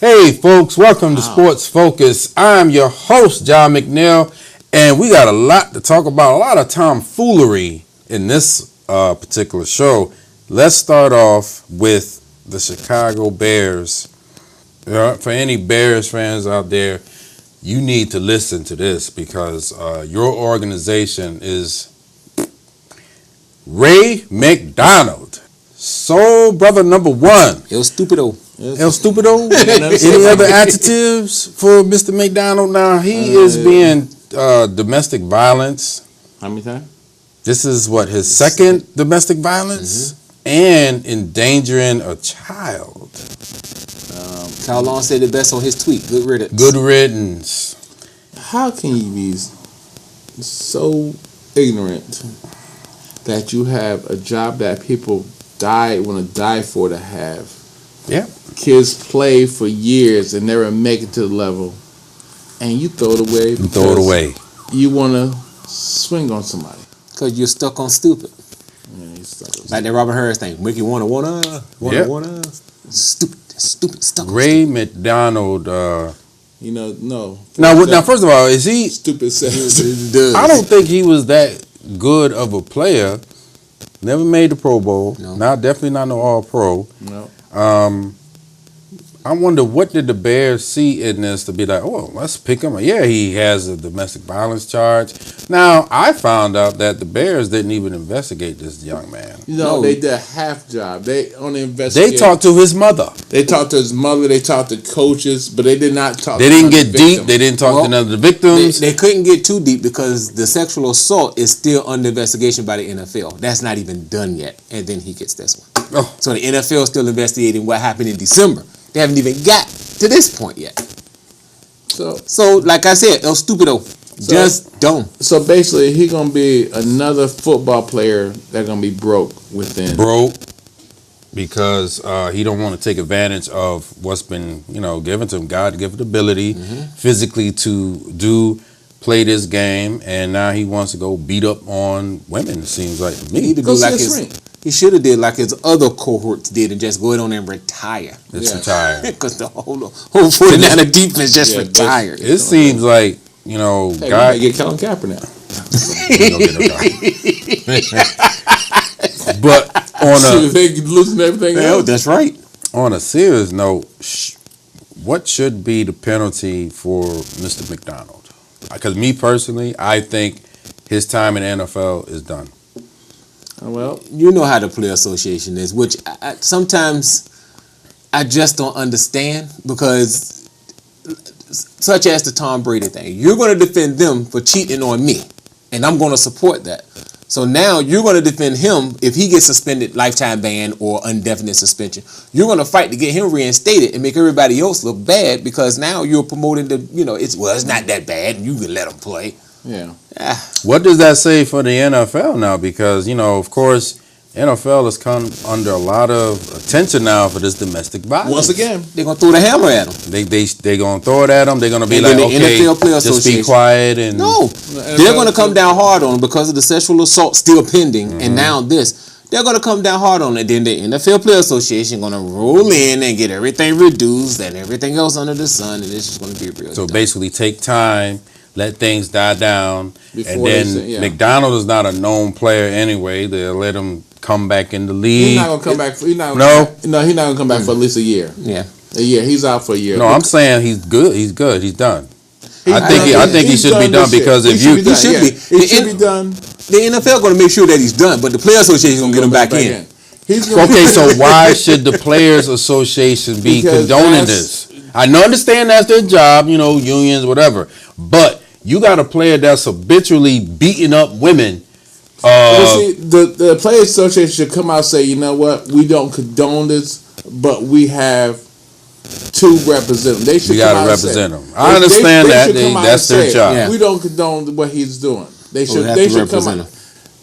Hey folks, welcome to Sports Focus. I'm your host, John McNeil, and we got a lot to talk about, a lot of tomfoolery in this particular show. Let's start off with the Chicago Bears. For any Bears fans out there, you need to listen to this because your organization is Ray McDonald. Soul brother number one. El Stupido. El Stupido. Any other adjectives for Mr. McDonald? Now, he is being domestic violence. How many times? This is what, his second domestic violence? And endangering a child. Kyle Long said it best on his tweet. Good riddance. Good riddance. How can you be so ignorant that you have a job that people want to die for to have? Yeah. Kids play for years and never make it to the level, and you throw it away. You throw it away. You want to swing on somebody. Because you're stuck on stupid. Yeah, you're stuck on Like that Robert Harris thing. Make you wanna. Stupid, stuck on Ray McDonald. no. Now, first of all, is he? Stupid says. I don't think he was that good of a player. Never made the Pro Bowl. No. Definitely not no All-Pro. No. I wonder what did the Bears see in this to be like, oh, let's pick him. Yeah, he has a domestic violence charge. Now, I found out that the Bears didn't even investigate this young man. No, they did a half job. They only investigated. They talked to his mother. They talked to his mother. They talked to coaches, but they did not talk. They to didn't the get victim. deep. They didn't talk to none of the victims. They couldn't get too deep because the sexual assault is still under investigation by the NFL. That's not even done yet. And then he gets this one. Oh. So the NFL is still investigating what happened in December. They haven't even got to this point yet. So like I said, El Stupido. Just don't. So basically, he's gonna be another football player that's gonna be broke within. Broke because he don't want to take advantage of what's been given to him. God-given ability physically to play this game, and now he wants to go beat up on women. It seems like to me. He should have did like his other cohorts did and just go on and retire. Retired. Because the whole 49er defense just retired. It seems like, Hey, God. get Colin Kaepernick. But they losing everything else. That's right. On a serious note, what should be the penalty for Mr. McDonald? Because me personally, I think his time in the NFL is done. Well, you know how the player association is, which sometimes I just don't understand because, such as the Tom Brady thing, you're going to defend them for cheating on me, and I'm going to support that. So now you're going to defend him if he gets suspended, lifetime ban or indefinite suspension. You're going to fight to get him reinstated and make everybody else look bad because now you're promoting it's not that bad and you can let him play. Yeah. What does that say for the NFL now? Because, of course, NFL has come under a lot of attention now for this domestic violence. Once again, they're going to throw the hammer at him. They're going to throw it at them. They're going to be and like, the okay, NFL Player just be quiet. And no, they're going to come down hard on him because of the sexual assault still pending. And now this. They're going to come down hard on it. Then the NFL Player Association going to roll in and get everything reduced and everything else under the sun. And it's just going to be real. So basically take time. Let things die down, before and then McDonald is not a known player anyway. They'll let him come back in the league. He's not gonna come back. He's not gonna come back for at least a year. Yeah, a year. He's out for a year. No, I'm saying he's good. He's good. He's done. I think he should be done because if you he should be done. The NFL going to make sure that he's done, but the Player Association is going to get him back in. Okay, so why should the Players Association be condoning this? I understand that's their job, unions, whatever, but you got a player that's habitually beating up women. The Players Association should come out and say, you know what, we don't condone this, but we have to represent them. They should. We got to represent them. I understand that. That's their job. Yeah. We don't condone what he's doing. They should. They should come out.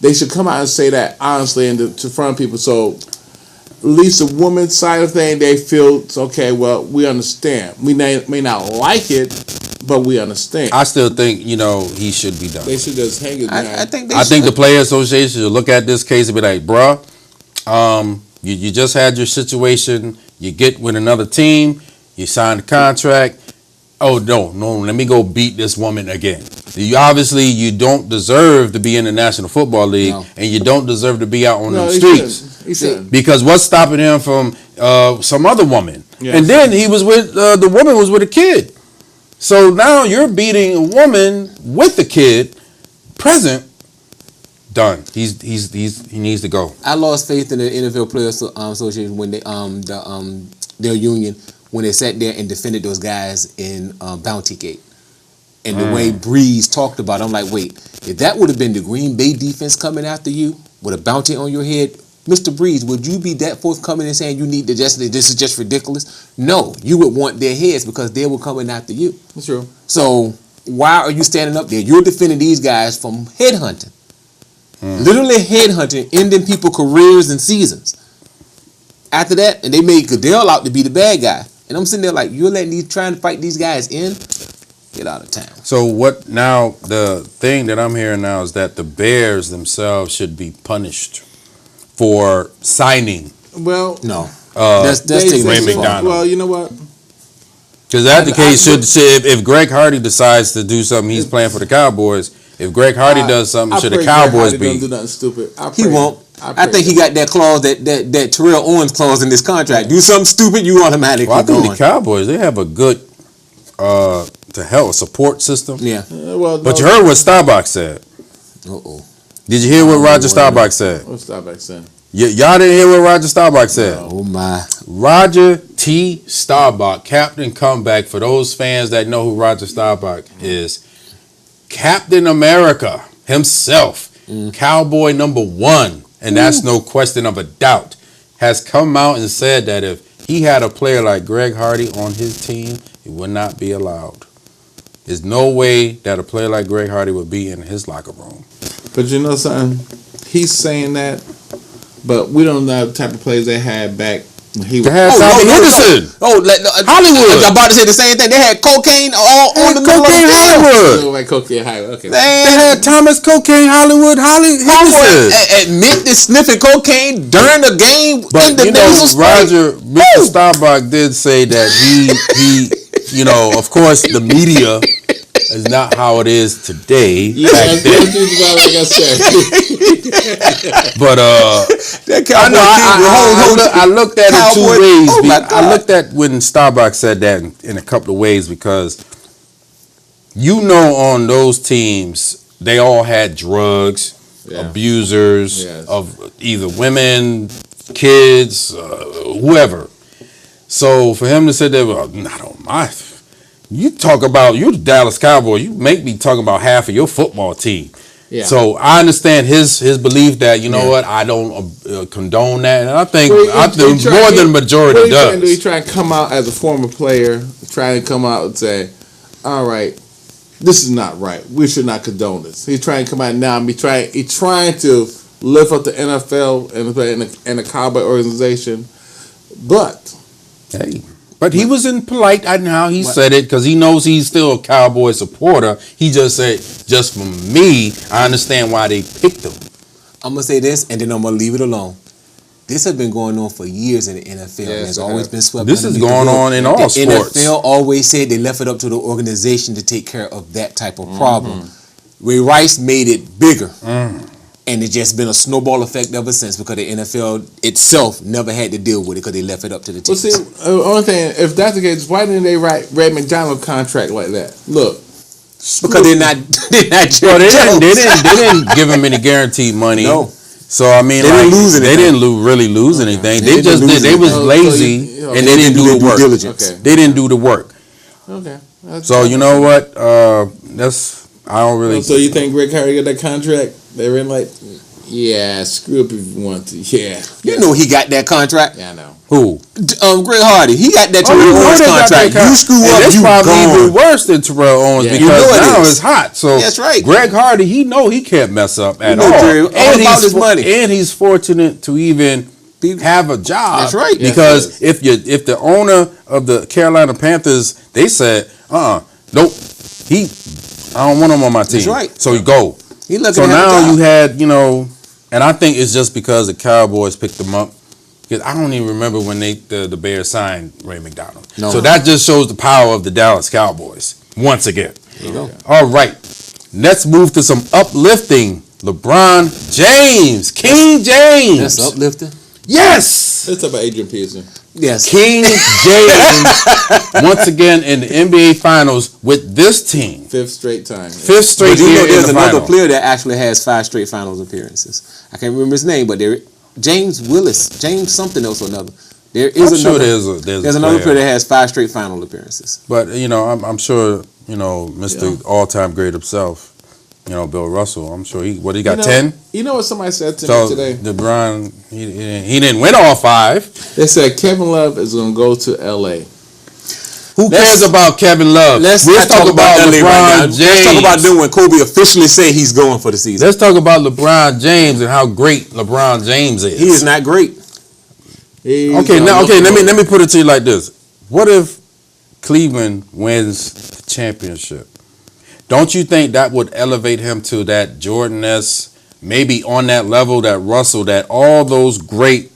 They should come out and say that honestly and to front of people. So at least the woman's side of thing, they feel it's okay. Well, we understand. We may not like it, but we understand. I still think he should be done. They should just hang it down. I think the Player Association should look at this case and be like, bruh, you just had your situation. You get with another team. You signed the contract. Oh no, let me go beat this woman again. You don't deserve to be in the National Football League, and you don't deserve to be out on the streets. He shouldn't. Because what's stopping him from some other woman? Yes. And then he was with the woman was with a kid. So now you're beating a woman with a kid, present. Done. He needs to go. I lost faith in the NFL Players Association when they their union when they sat there and defended those guys in Bounty Gate. And the way Breeze talked about it, I'm like, wait, if that would have been the Green Bay defense coming after you with a bounty on your head, Mr. Breeze, would you be that forthcoming and saying you need to this is just ridiculous? No, you would want their heads because they were coming after you. That's true. So why are you standing up there? You're defending these guys from headhunting. Literally headhunting, ending people's careers and seasons. After that, and they made Goodell out to be the bad guy. And I'm sitting there like, you're trying to fight these guys in? Get out of town. So what now? The thing that I'm hearing now is that the Bears themselves should be punished for signing. Well, no, that's taking Ray McDonald. Well, you know what? Because that's the case. If Greg Hardy decides to do something, he's playing for the Cowboys. If Greg Hardy does something, should the Cowboys be? Don't do nothing stupid. He won't. I think he got that clause, that Terrell Owens clause in this contract. Do something stupid, you automatically I think going. the Cowboys, they have a good support system. Yeah. But you heard what Starbucks said. Uh-oh. Did you hear what Roger Staubach said? What Starbucks said? Y'all didn't hear what Roger Staubach said. Oh my. Roger T. Staubach, Captain Comeback. For those fans that know who Roger Staubach is, Captain America himself, Cowboy #1, and that's no question of a doubt, has come out and said that if he had a player like Greg Hardy on his team, it would not be allowed. There's no way that a player like Greg Hardy would be in his locker room. But you know something? He's saying that, but we don't know the type of players they had back when he was. Henderson. Hollywood. I'm about to say the same thing. They had cocaine all on the middle of the Hollywood. Like cocaine Hollywood. Okay. They had Thomas Cocaine Hollywood Henderson. Admit to sniffing cocaine during the game. But you know, Mr. Staubach did say that he of course the media is not how it is today. Yeah, back then. like I said. But I looked at it two ways. I looked at when Staubach said that in a couple of ways because on those teams they all had drugs, abusers of either women, kids, whoever. So for him to say that, well, I don't mind. You the Dallas Cowboys. You make me talk about half of your football team. Yeah. So I understand his belief that what I don't condone that, and I think more than the majority does. He try and come out as a former player, try to come out and say, "All right, this is not right. We should not condone this." He's trying to come out now and he's trying to lift up the NFL and the Cowboy organization, but hey. But he was polite on how he said it because he knows he's still a Cowboy supporter. He just said, just for me, I understand why they picked him. I'm going to say this, and then I'm going to leave it alone. This has been going on for years in the NFL. And it's always been swept. This is going on in all sports. The NFL always said they left it up to the organization to take care of that type of problem. Ray Rice made it bigger. And it's just been a snowball effect ever since because the NFL itself never had to deal with it because they left it up to the teams. Well, see, only thing, if that's the case, why didn't they write Ray McDonald contract like that? Look, because they're not. Well, they didn't give him any guaranteed money. No. So I mean, they didn't really lose anything. They was lazy and they didn't do the work. They didn't do the work. Okay. So you know what? I don't really. So you think Greg Hardy got that contract? They were like, yeah, screw up if you want to. Yeah. You know he got that contract. Yeah, I know. Who? Greg Hardy. He got that Terrell Owens contract. You screw up, it's you probably gone. even worse than Terrell Owens because now it's hot. So that's right. Greg Hardy, he can't mess up at all. And he's fortunate to even have a job. That's right. Because if the owner of the Carolina Panthers, they said, nope, I don't want him on my team. That's right. So you go. So now you had, and I think it's just because the Cowboys picked him up. Because I don't even remember when the Bears signed Ray McDonald. No. So that just shows the power of the Dallas Cowboys once again. There you go. All right, let's move to some uplifting. LeBron James, King James. That's uplifting. Yes. Let's talk about Adrian Peterson. Yes. King James once again in the NBA Finals with this team. Fifth straight time. Fifth straight But you year know, in there's the another final. player that actually has 5 straight finals appearances. I can't remember his name, but James Willis, James something else or another. There is I'm sure another. there's Another player that has 5 straight final appearances. But I'm sure Mr. All-time great himself. Bill Russell. I'm sure he got 10. You know what somebody said to So me today? LeBron, he didn't win all 5. They said Kevin Love is going to go to L.A. Who cares about Kevin Love? Let's talk about LA LeBron right now. James. Let's talk about them when Kobe officially say he's going for the season. Let's talk about LeBron James and how great LeBron James is. He is not great. Okay, let me put it to you like this. What if Cleveland wins the championship? Don't you think that would elevate him to that Jordan-esque, maybe on that level, that Russell, that all those great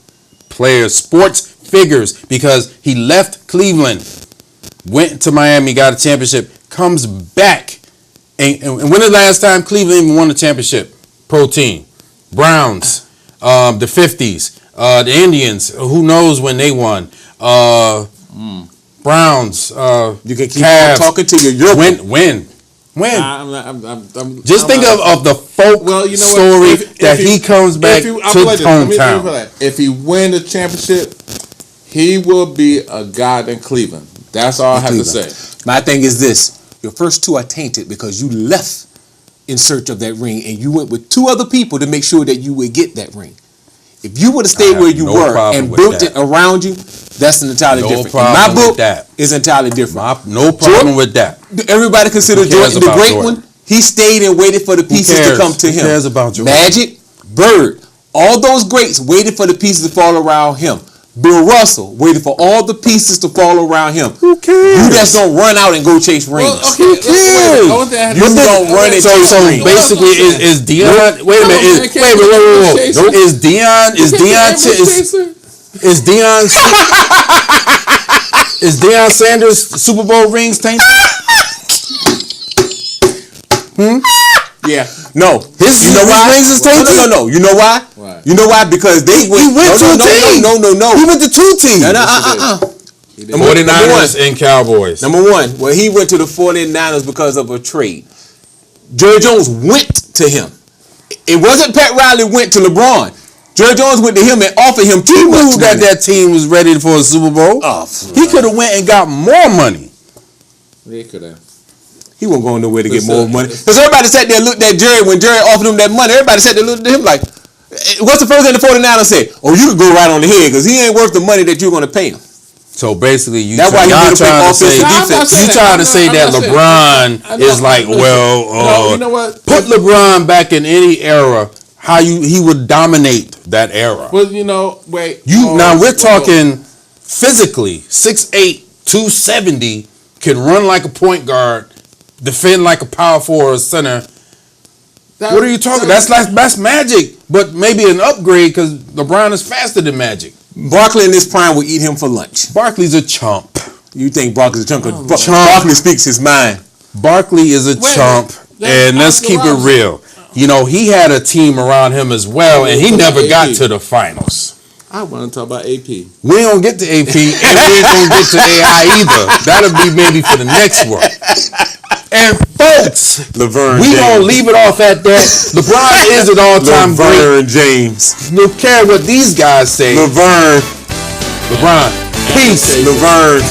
players, sports figures, because he left Cleveland, went to Miami, got a championship, comes back. And when the last time Cleveland even won a championship? Pro team. Browns, the 50s, the Indians, who knows when they won. Browns, You can keep Cavs. on talking to your When? Just think of the folk story that he comes back to hometown. If he win the championship, he will be a god in Cleveland. That's all I have to say. My thing is this. Your first 2 are tainted because you left in search of that ring and you went with 2 other people to make sure that you would get that ring. If you would have stayed where you were and built it around you, that's entirely different. My book is entirely different. No problem with that. Everybody considers Jordan the great one. He stayed and waited for the pieces to come to him. Who cares about Jordan? Magic, Bird, all those greats waited for the pieces to fall around him. Bill Russell waited for all the pieces to fall around him. Who cares? You just don't run out and go chase rings. Who cares? You don't run and chase rings. Basically, is Deion? Wait a minute. Wait. Is Deion Sanders Super Bowl rings tainted? Yeah. No. His rings is tainted? No. You know why? Why? You know why? Because they went. He went to a team. No. He went to 2 teams. 49ers and Cowboys. Number 1, well, he went to the 49ers because of a trade. Jerry Jones went to him. It wasn't Pat Riley went to LeBron. Jerry Jones went to him and offered him too much money. that team was ready for a Super Bowl. He could have went and got more money. They could have. He wasn't going nowhere to get more money. Because everybody sat there and looked at Jerry when Jerry offered him that money. Everybody sat there and looked at him like, what's the first thing the 49ers said? Oh, you could go right on the head because he ain't worth the money that you're going to pay him. So basically, That's why you trying to say that LeBron is like, you know what? Put LeBron back in any era, how he would dominate that era. Well, Now we're talking physically, 6'8", 270, can run like a point guard, defend like a power forward or center. What are you talking? That's Magic, but maybe an upgrade because LeBron is faster than Magic. Barkley in this prime will eat him for lunch. Barkley's a chump. You think Barkley's a chump? Barkley speaks his mind. Barkley is a chump, and let's keep it real. He had a team around him as well, and he never got to the finals. I want to talk about AP. We ain't gonna get to AP, and we ain't gonna get to AI either. That'll be maybe for the next one. And folks, we gonna leave it off at that. LeBron is an all-time great. LeBron James. Don't care what these guys say. LeBron. Peace. LeBron.